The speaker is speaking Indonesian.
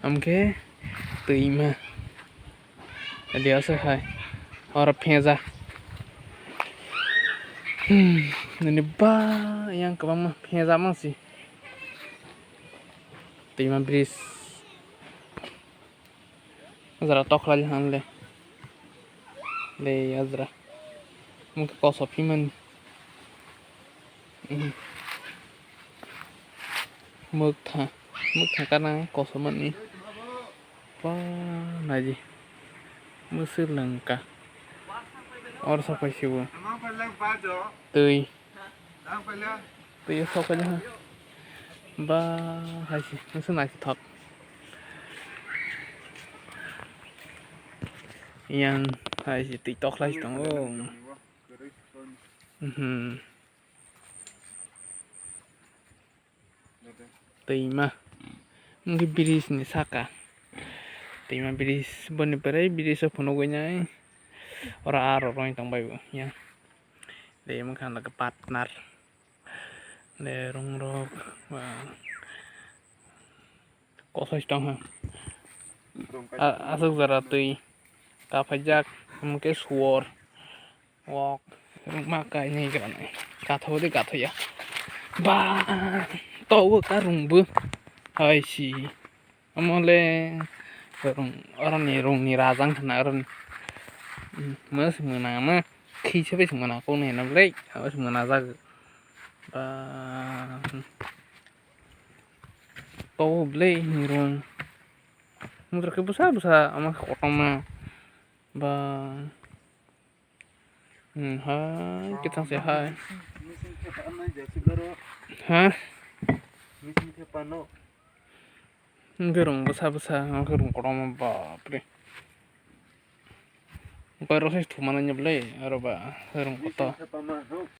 Amke tuima dia hai orang peza ini yang kebama peza masih tuima bris zara tok lagi hanle le azra mungkin kau sopiman mukha karena kosoman nih naji Mesir Langka और सब कैसे वो तई तई सब कैसे हैं बा है सी मुझे ना सी थक yang है सी TikTok lah itu tei mah mungkin biris nih saka tei mah biris bani perai biris apa noganya orang yang tambah ya deh mungkin ada partner deh rong kok sih tong asal zara tui kapajak mungkin suor walk maka ini kan kata ya ba tahu karung bu hai si amole orang nih razang kena orang mas menama khi sampai semana aku nih nampak harus menazak tahu beli nirung muter ke besar ama kotong mah bang kita sehat hah gerung besar gerung kotong mah bapre Pero sih cuma nanya beli, araba, gerung kota.